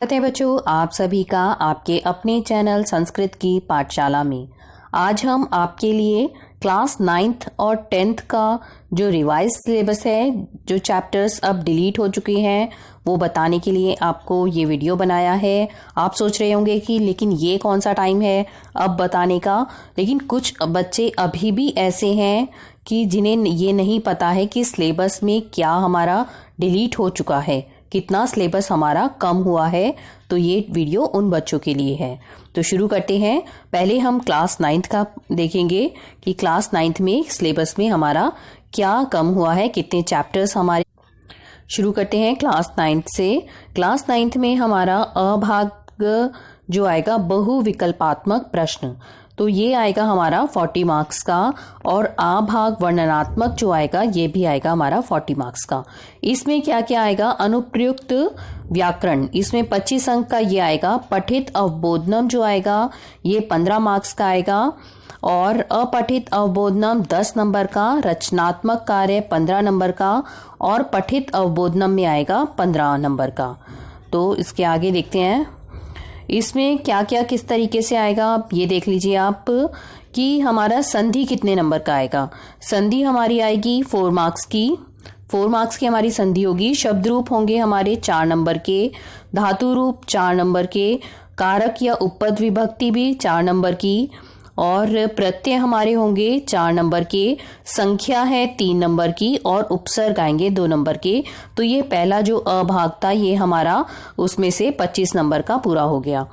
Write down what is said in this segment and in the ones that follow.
स्वागत है बच्चों, आप सभी का आपके अपने चैनल संस्कृत की पाठशाला में। आज हम आपके लिए क्लास 9th और 10th का जो रिवाइज सिलेबस है, जो चैप्टर्स अब डिलीट हो चुके हैं, वो बताने के लिए आपको ये वीडियो बनाया है। आप सोच रहे होंगे कि लेकिन ये कौन सा टाइम है अब बताने का। लेकिन कुछ बच्चे अभी भी ऐसे हैं कि जिन्हें ये नहीं पता है कि सिलेबस में क्या हमारा डिलीट हो चुका है, कितना सिलेबस हमारा कम हुआ है। तो ये वीडियो उन बच्चों के लिए है। तो शुरू करते हैं। पहले हम क्लास 9th का देखेंगे कि क्लास 9th में सिलेबस में हमारा क्या कम हुआ है, कितने चैप्टर्स हमारे। शुरू करते हैं क्लास 9th से। क्लास 9th में हमारा अभाग जो आएगा बहुविकल्पात्मक प्रश्न, तो ये आएगा हमारा 40 मार्क्स का। और आ भाग वर्णनात्मक जो आएगा ये भी आएगा हमारा 40 मार्क्स का। इसमें क्या क्या आएगा, अनुप्रयुक्त व्याकरण, इसमें 25 अंक का ये आएगा। पठित अवबोधनम जो आएगा ये 15 मार्क्स का आएगा। और अपठित अवबोधनम 10 नंबर का, रचनात्मक कार्य 15 नंबर का, और पठित अवबोधनम में आएगा 15 नंबर का। तो इसके आगे देखते हैं इसमें क्या क्या किस तरीके से आएगा। आप ये देख लीजिए आप कि हमारा संधि कितने नंबर का आएगा। संधि हमारी आएगी 4 मार्क्स की। 4 मार्क्स की हमारी संधि होगी। शब्द रूप होंगे हमारे 4 नंबर के, धातु रूप 4 नंबर के, कारक या उपपद विभक्ति भी 4 नंबर की, और प्रत्यय हमारे होंगे 4 नंबर के, संख्या है 3 नंबर की, और उपसर्ग आएंगे 2 नंबर के। तो ये पहला जो अभाग था ये हमारा उसमें से 25 नंबर का पूरा हो गया।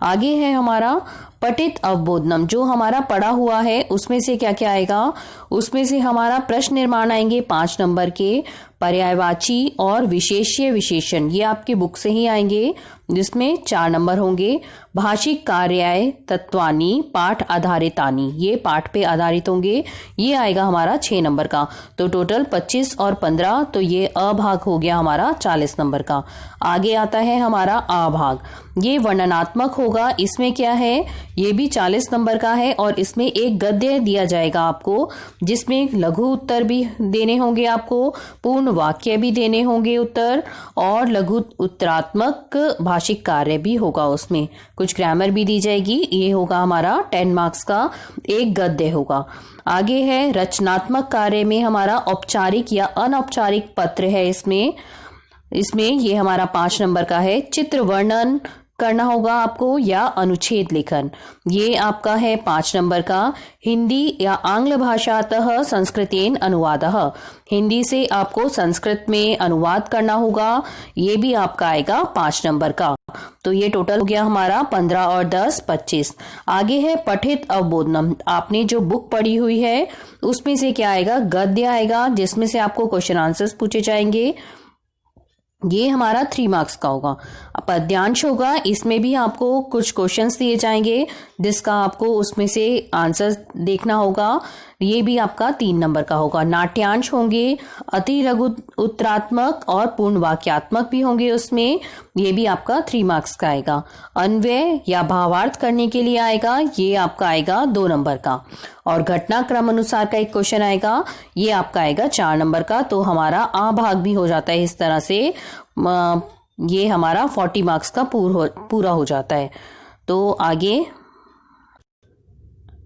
आगे है हमारा पठित अवबोधनम, जो हमारा पढ़ा हुआ है उसमें से क्या क्या आएगा। उसमें से हमारा प्रश्न निर्माण आएंगे 5 नंबर के, पर्यायवाची और विशेष्य विशेषण ये आपके बुक से ही आएंगे जिसमें 4 नंबर होंगे। भाषिक कार्याय तत्वानी पाठ आधारितानी, ये पाठ पे आधारित होंगे, ये आएगा हमारा 6 नंबर का। तो टोटल 25 और 15, तो ये अभाग हो गया हमारा 40 नंबर का। आगे आता है हमारा आ भाग, ये वर्णनात्मक होगा। इसमें क्या है, ये भी 40 नंबर का है, और इसमें एक गद्य दिया जाएगा आपको जिसमें लघु उत्तर भी देने होंगे आपको, पूर्ण वाक्य भी देने होंगे उत्तर, और लघु उत्तरात्मक भाषिक कार्य भी होगा। उसमें कुछ ग्रामर भी दी जाएगी। ये होगा हमारा 10 मार्क्स का एक गद्य होगा। आगे है रचनात्मक कार्य में हमारा औपचारिक या अनौपचारिक पत्र है। इसमें ये हमारा 5 नंबर का है। चित्र वर्णन करना होगा आपको या अनुच्छेद लेखन, ये आपका है 5 नंबर का। हिंदी या आंग्ल भाषातः संस्कृतेन अनुवादः, हिंदी से आपको संस्कृत में अनुवाद करना होगा, ये भी आपका आएगा 5 नंबर का। तो ये टोटल हो गया हमारा 15 और 10 25। आगे है पठित अवबोधनम, आपने जो बुक पढ़ी हुई है उसमें से क्या आएगा, गद्य आएगा जिसमें से आपको क्वेश्चन आंसर्स पूछे जाएंगे। ये हमारा 3 मार्क्स का होगा। पद्यांश होगा, इसमें भी आपको कुछ क्वेश्चंस दिए जाएंगे जिसका आपको उसमें से आंसर देखना होगा, ये भी आपका 3 नंबर का होगा। नाट्यांश होंगे, अति लघु उत्तरात्मक और पूर्ण वाक्यात्मक भी होंगे उसमें, ये भी आपका 3 मार्क्स का आएगा। अन्वय या भावार्थ करने के लिए आएगा, ये आपका आएगा 2 नंबर का। और घटनाक्रम अनुसार का एक क्वेश्चन आएगा, ये आपका आएगा 4 नंबर का। तो हमारा आ भाग भी हो जाता है इस तरह से, ये हमारा 40 मार्क्स का पूरा हो जाता है। तो आगे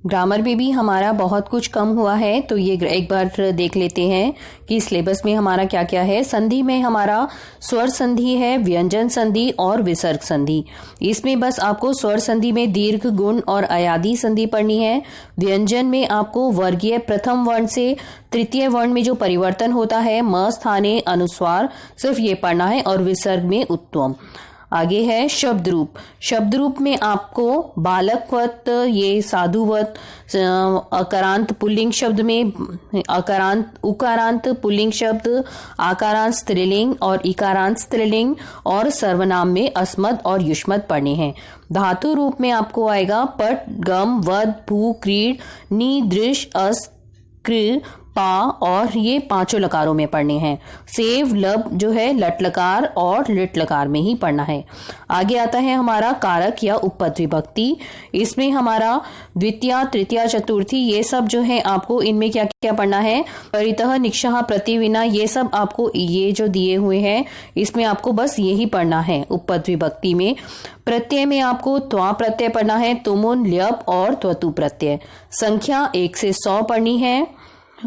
ग्रामर में भी हमारा बहुत कुछ कम हुआ है, तो ये एक बार देख लेते हैं कि सिलेबस में हमारा क्या क्या है। संधि में हमारा स्वर संधि है, व्यंजन संधि और विसर्ग संधि। इसमें बस आपको स्वर संधि में दीर्घ, गुण और अयादी संधि पढ़नी है। व्यंजन में आपको वर्गीय प्रथम वर्ण से तृतीय वर्ण में जो परिवर्तन होता है, म स्थाने अनुस्वार, सिर्फ ये पढ़ना है। और विसर्ग में उत्तम। आगे है शब्द रूप। शब्द रूप में आपको बालकवत, ये साधुवत, अकारांत पुल्लिंग शब्द में उकारांत पुल्लिंग शब्द, आकारांत स्त्रीलिंग और इकारांत स्त्रीलिंग, और सर्वनाम में अस्मद और युष्मद पढ़ने हैं। धातु रूप में आपको आएगा पट, गम, वध, भू, क्रीड, नी, दृश, अस, कृ, पा और ये पांचों लकारों में पढ़ने हैं। सेव लब जो है लट लकार और लिट लकार में ही पढ़ना है। आगे आता है हमारा कारक या उपपद विभक्ति। इसमें हमारा द्वितीया, तृतीया, चतुर्थी ये सब जो है आपको इनमें क्या क्या पढ़ना है। परितः, निक्षः, प्रतिविना ये सब आपको ये जो दिए हुए हैं इसमें आपको बस यही पढ़ना है। उपपद विभक्ति में प्रत्यय में आपको त्वा प्रत्यय पढ़ना है, तुमुन, ल्यप और त्वतु प्रत्यय। संख्या 1 से 100 पढ़नी है।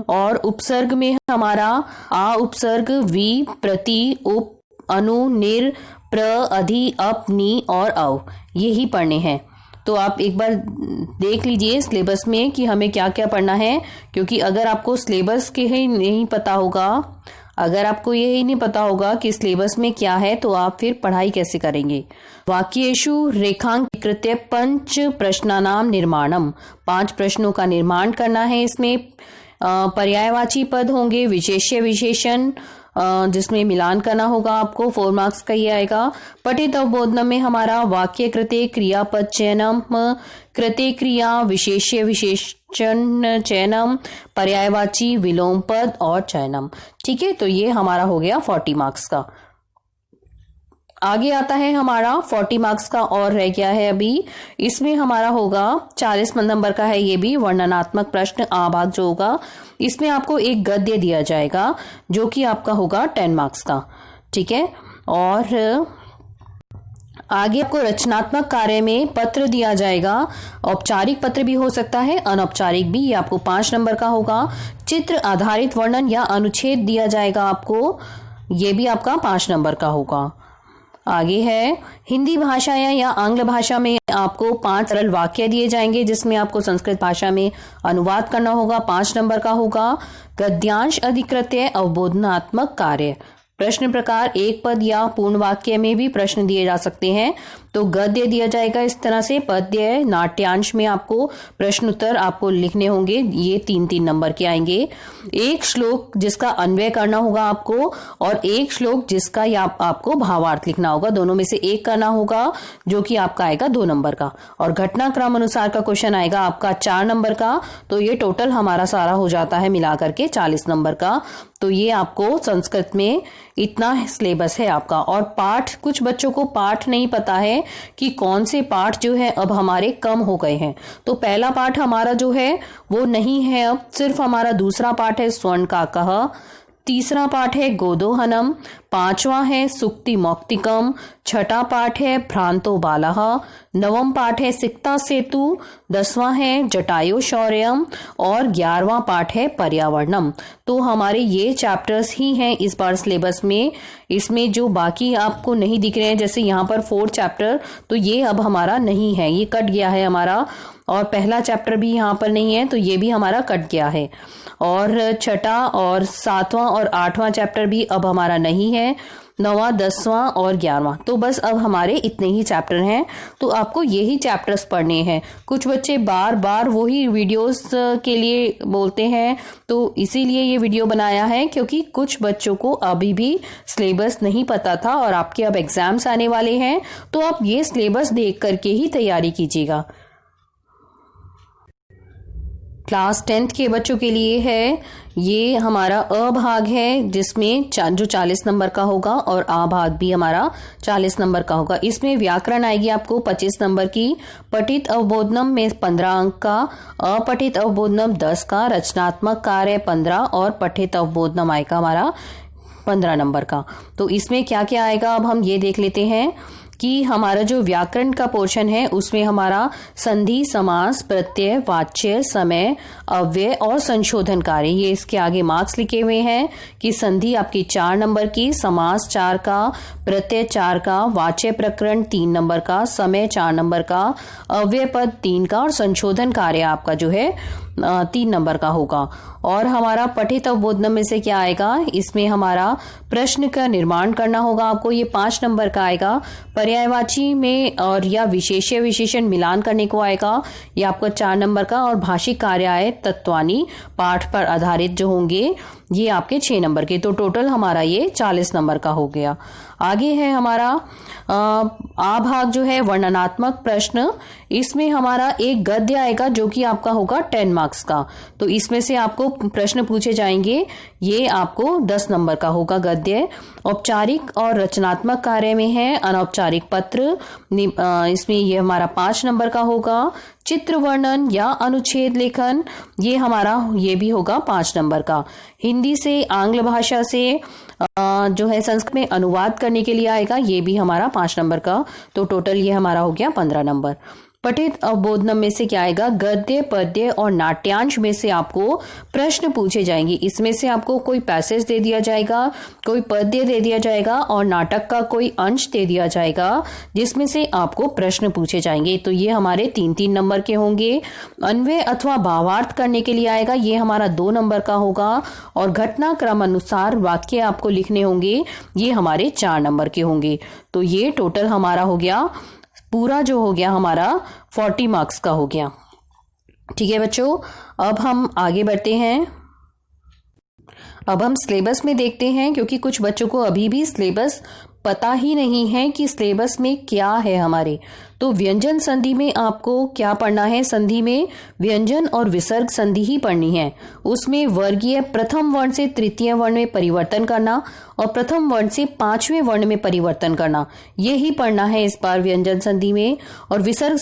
और उपसर्ग में हमारा आ उपसर्ग, वी, प्रति, उप, अनु, निर, प्र, अधि, अप, नी और अव यही पढ़ने हैं। तो आप एक बार देख लीजिए सिलेबस में कि हमें क्या क्या पढ़ना है, क्योंकि अगर आपको सिलेबस के ही नहीं पता होगा, अगर आपको यही नहीं पता होगा कि सिलेबस में क्या है तो आप फिर पढ़ाई कैसे करेंगे। वाक्येषु रेखांकृत्य पंच प्रश्नानाम निर्माणम, 5 प्रश्नों का निर्माण करना है। इसमें पर्यायवाची पद होंगे, विशेष्य विशेषण जिसमें मिलान करना होगा आपको, 4 मार्क्स का ही आएगा। पठित अवबोधनम में हमारा वाक्य कृते क्रियापद चयनम, कृते क्रिया, विशेष्य विशेषण चयनम, पर्यायवाची विलोम पद और चयनम। ठीक है, तो ये हमारा हो गया 40 मार्क्स का। आगे आता है हमारा 40 मार्क्स का और रह गया है अभी। इसमें हमारा होगा 40 नंबर का है, ये भी वर्णनात्मक प्रश्न आ भाग जो होगा। इसमें आपको एक गद्य दिया जाएगा जो कि आपका होगा 10 मार्क्स का। ठीक है, और आगे आपको रचनात्मक कार्य में पत्र दिया जाएगा। औपचारिक पत्र भी हो सकता है, अनौपचारिक भी, ये आपको 5 नंबर का होगा। चित्र आधारित वर्णन या अनुच्छेद दिया जाएगा आपको, ये भी आपका 5 नंबर का होगा। आगे है हिंदी भाषा या आंग्ल भाषा में आपको 5 सरल वाक्य दिए जाएंगे जिसमें आपको संस्कृत भाषा में अनुवाद करना होगा, 5 नंबर का होगा। गद्यांश अधिकृत्य अवबोधनात्मक कार्य, प्रश्न प्रकार एक पद या पूर्ण वाक्य में भी प्रश्न दिए जा सकते हैं। तो गद्य दिया जाएगा इस तरह से, पद्य नाट्यांश में आपको प्रश्न उत्तर आपको लिखने होंगे, ये 3-3 नंबर के आएंगे। एक श्लोक जिसका अन्वय करना होगा आपको और एक श्लोक जिसका या आपको भावार्थ लिखना होगा, दोनों में से एक करना होगा जो कि आपका आएगा 2 नंबर का। और घटनाक्रम अनुसार का क्वेश्चन आएगा आपका 4 नंबर का। तो ये टोटल हमारा सारा हो जाता है मिला करके 40 नंबर का। तो ये आपको संस्कृत में इतना सिलेबस है आपका। और पाठ, कुछ बच्चों को पाठ नहीं पता है कि कौन से पाठ जो है अब हमारे कम हो गए हैं। तो पहला पाठ हमारा जो है वो नहीं है, अब सिर्फ हमारा दूसरा पाठ है स्वर्ण का कह, तीसरा पाठ है गोदोहनम, 5वां है सुक्ति मौक्तिकम, 6ठा पाठ है भ्रांतो बालः, 9वां पाठ है सिक्ता सेतु, 10वां है जटायु शौर्यम और 11वां पाठ है पर्यावरणम। तो हमारे ये चैप्टर्स ही हैं इस बार सिलेबस में। इसमें जो बाकी आपको नहीं दिख रहे हैं, जैसे यहाँ पर 4 चैप्टर, तो ये अब हमारा नहीं है, ये कट गया है हमारा। और पहला चैप्टर भी यहाँ पर नहीं है, तो ये भी हमारा कट गया है। और 6ठा और 7वां और 8वां चैप्टर भी अब हमारा नहीं है, 9वां, 10वां और 11वां। तो बस अब हमारे इतने ही चैप्टर हैं, तो आपको यही चैप्टर्स पढ़ने हैं। कुछ बच्चे बार बार वही वीडियोस के लिए बोलते हैं, तो इसीलिए ये वीडियो बनाया है, क्योंकि कुछ बच्चों को अभी भी सिलेबस नहीं पता था और आपके अब एग्जाम्स आने वाले हैं, तो आप ये सिलेबस देख करके ही तैयारी कीजिएगा। क्लास 10th के बच्चों के लिए है ये हमारा अ भाग है, जिसमें जो 40 नंबर का होगा और आ भाग भी हमारा 40 नंबर का होगा। इसमें व्याकरण आएगी आपको 25 नंबर की, पठित अवबोधनम में 15 अंक का, अपठित अवबोधनम 10 का, रचनात्मक कार्य 15 और पठित अवबोधनम आएगा हमारा 15 नंबर का। तो इसमें क्या क्या आएगा अब हम ये देख लेते हैं कि हमारा जो व्याकरण का पोर्शन है उसमें हमारा संधि, समास, प्रत्यय, वाच्य, समय, अव्यय और संशोधन कार्य, ये इसके आगे मार्क्स लिखे हुए हैं कि संधि आपकी 4 नंबर की, समास 4 का, प्रत्यय 4 का, वाच्य प्रकरण 3 नंबर का, समय 4 नंबर का, अव्यय पद 3 का और संशोधन कार्य आपका जो है 3 नंबर का होगा। और हमारा पठित अवबोधनम में से क्या आएगा, इसमें हमारा प्रश्न का निर्माण करना होगा आपको, ये 5 नंबर का आएगा। पर्यायवाची में और या विशेष्य विशेषण मिलान करने को आएगा, ये आपका 4 नंबर का। और भाषिक कार्य आए तत्वानी पाठ पर आधारित जो होंगे ये आपके 6 नंबर के। तो टोटल हमारा ये 40 नंबर का हो गया। आगे है हमारा आ भाग जो है वर्णनात्मक प्रश्न। इसमें हमारा एक गद्य आएगा जो कि आपका होगा 10 मार्क्स का। तो इसमें से आपको प्रश्न पूछे जाएंगे, ये आपको 10 नंबर का होगा गद्य। औपचारिक और रचनात्मक कार्य में है अनौपचारिक पत्र, इसमें ये हमारा 5 नंबर का होगा। चित्र वर्णन या अनुच्छेद लेखन, ये हमारा ये भी होगा 5 नंबर का। हिंदी से आंग्ल भाषा से जो है संस्कृत में अनुवाद करने के लिए आएगा, ये भी हमारा 5 नंबर का। तो टोटल ये हमारा हो गया 15 नंबर। पठित अवबोधनम में से क्या आएगा, गद्य पद्य और नाट्यांश में से आपको प्रश्न पूछे जाएंगे। इसमें से आपको कोई पैसेज दे दिया जाएगा, कोई पद्य दे दिया जाएगा और नाटक का कोई अंश दे दिया जाएगा जिसमें से आपको प्रश्न पूछे जाएंगे। तो ये हमारे 3-3 नंबर के होंगे। अन्वय अथवा भावार्थ करने के लिए आएगा, ये हमारा 2 नंबर का होगा। और घटनाक्रम अनुसार वाक्य आपको लिखने होंगे, ये हमारे 4 नंबर के होंगे। तो ये टोटल हमारा हो गया, पूरा जो हो गया हमारा 40 मार्क्स का हो गया। ठीक है बच्चों, अब हम आगे बढ़ते हैं। अब हम सिलेबस में देखते हैं, क्योंकि कुछ बच्चों को अभी भी सिलेबस पता ही नहीं है कि सिलेबस में क्या है हमारे। तो व्यंजन संधि में आपको क्या पढ़ना है, संधि में व्यंजन और विसर्ग संधि ही पढ़नी है। उसमें वर्गीय प्रथम वर्ण से तृतीय वर्ण में परिवर्तन करना और प्रथम वर्ण से 5वें वर्ण में परिवर्तन करना, ये ही पढ़ना है इस बार व्यंजन संधि में। और विसर्ग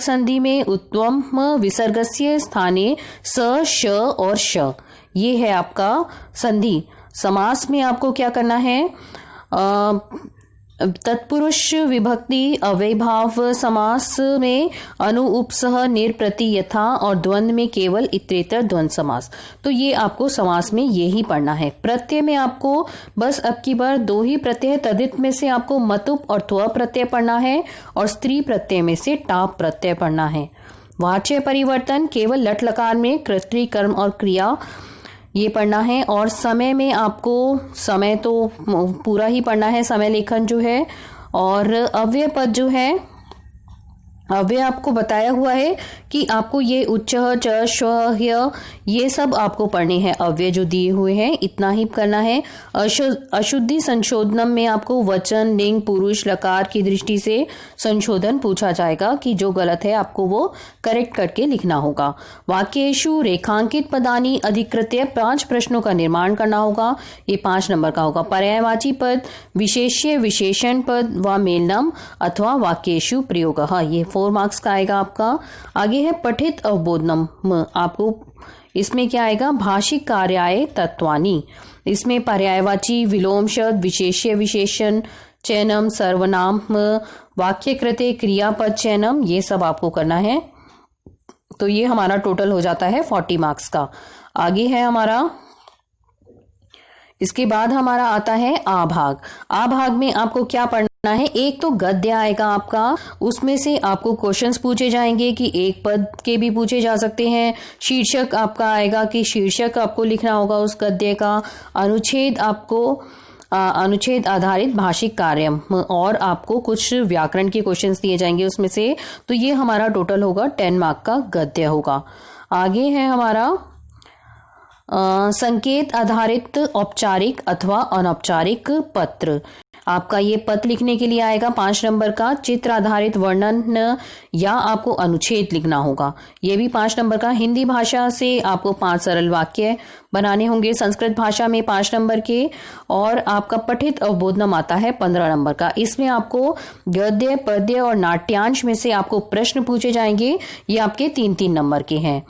संधि में उत्तम विसर्गस्य स्थाने स, श और श, ये है आपका संधि। समास में आपको क्या करना है, तत्पुरुष विभक्ति अव्ययभाव समास में अनु उपसह निर प्रति यथा और द्वंद्व में केवल इतरेतर द्वंद्व समास। तो ये आपको समास में ये ही पढ़ना है। प्रत्यय में आपको बस अब की बार 2 ही प्रत्यय, तदित में से आपको मतुप और त्व प्रत्यय पढ़ना है और स्त्री प्रत्यय में से टाप प्रत्यय पढ़ना है। वाच्य परिवर्तन केवल लट लकार में कर्तृ कर्म और क्रिया, ये पढ़ना है। और समय में आपको समय तो पूरा ही पढ़ना है, समय लेखन जो है। और अव्यय पद जो है, अव्यय आपको बताया हुआ है कि आपको ये उच्च च श्व ह्य ये सब आपको पढ़ने हैं। अव्यय जो दिए हुए हैं इतना ही करना है। अशुद्धि संशोधनम में आपको वचन लिंग पुरुष लकार की दृष्टि से संशोधन पूछा जाएगा कि जो गलत है आपको वो करेक्ट करके लिखना होगा। वाक्येषु रेखांकित पदानि अधिकृत्य 5 प्रश्नों का निर्माण करना होगा, ये 5 नंबर का होगा। पर्यायवाची पद, विशेष्य विशेषण पद व मेलनम अथवा वाक्येषु प्रयोगः, ये 4 मार्क्स का आएगा आपका। आगे है पठित अवबोधनम, आपको इसमें क्या आएगा, भाषिक कार्याय तत्वानि, इसमें पर्यायवाची विलोम शब्द विशेष्य विशेषण चयनम सर्वनाम वाक्य कृते क्रियापद चयनम, ये सब आपको करना है। तो ये हमारा टोटल हो जाता है 40 मार्क्स का। आगे है हमारा, इसके बाद हमारा आता है आ भाग। आ भाग में आपको क्या पढ़ना है, एक तो गद्य आएगा आपका, उसमें से आपको क्वेश्चंस पूछे जाएंगे कि एक पद के भी पूछे जा सकते हैं। शीर्षक आपका आएगा कि शीर्षक आपको लिखना होगा उस गद्य का। अनुच्छेद आपको अनुच्छेद आधारित भाषिक कार्य और आपको कुछ व्याकरण के क्वेश्चंस दिए जाएंगे उसमें से। तो ये हमारा टोटल होगा 10 मार्क का गद्य होगा। आगे है हमारा संकेत आधारित औपचारिक अथवा अनौपचारिक पत्र। आपका ये पत्र लिखने के लिए आएगा 5 नंबर का। चित्र आधारित वर्णन या आपको अनुच्छेद लिखना होगा, ये भी 5 नंबर का। हिंदी भाषा से आपको 5 सरल वाक्य बनाने होंगे, संस्कृत भाषा में 5 नंबर के। और आपका पठित अवबोधनम आता है 15 नंबर का। इसमें आपको गद्य पद्य और नाट्यांश में से आपको प्रश्न पूछे जाएंगे, ये आपके 3-3 नंबर के हैं।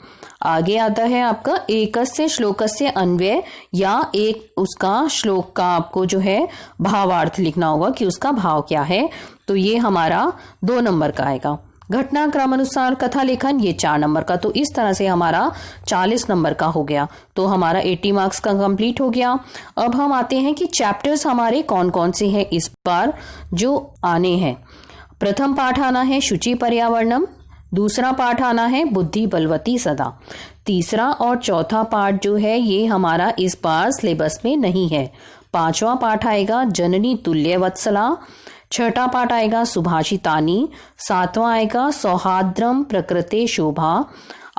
आगे आता है आपका एकस्य श्लोकस्य अन्वय या एक उसका श्लोक का आपको जो है भावार्थ लिखना होगा कि उसका भाव क्या है। तो ये हमारा 2 नंबर का आएगा। घटनाक्रम अनुसार कथा लेखन, ये 4 नंबर का। तो इस तरह से हमारा 40 नंबर का हो गया। तो हमारा 80 मार्क्स का कंप्लीट हो गया। अब हम आते हैं कि चैप्टर्स हमारे कौन कौन से हैं इस बार जो आने हैं। प्रथम पाठ आना है शुचि पर्यावरणम, दूसरा पाठ आना है बुद्धि बलवती सदा, तीसरा और चौथा पाठ जो है ये हमारा इस बार सिलेबस में नहीं है। 5वां पाठ आएगा जननी तुल्य वत्सला, 6ठा पाठ आएगा सुभाषितानी, 7वां आएगा सौहार्द्रम प्रकृते शोभा,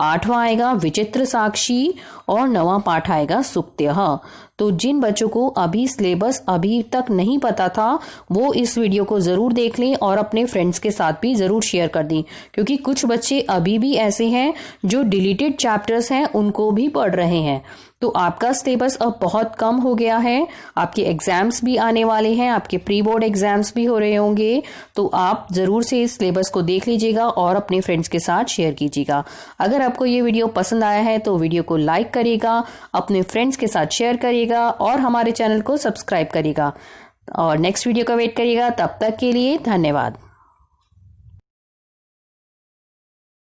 8वां आएगा विचित्र साक्षी और 9वां पाठ आएगा सुक्त्यः। तो जिन बच्चों को अभी सिलेबस अभी तक नहीं पता था वो इस वीडियो को जरूर देख लें और अपने फ्रेंड्स के साथ भी जरूर शेयर कर दें, क्योंकि कुछ बच्चे अभी भी ऐसे हैं जो डिलीटेड चैप्टर्स हैं उनको भी पढ़ रहे हैं। तो आपका सिलेबस अब बहुत कम हो गया है, आपके एग्जाम्स भी आने वाले हैं, आपके प्री बोर्ड एग्जाम्स भी हो रहे होंगे, तो आप जरूर से इस सिलेबस को देख लीजिएगा और अपने फ्रेंड्स के साथ शेयर कीजिएगा। अगर आपको ये वीडियो पसंद आया है तो वीडियो को लाइक करिएगा, अपने फ्रेंड्स के साथ शेयर करिएगा और हमारे चैनल को सब्सक्राइब करिएगा और नेक्स्ट वीडियो का वेट करिएगा। तब तक के लिए धन्यवाद।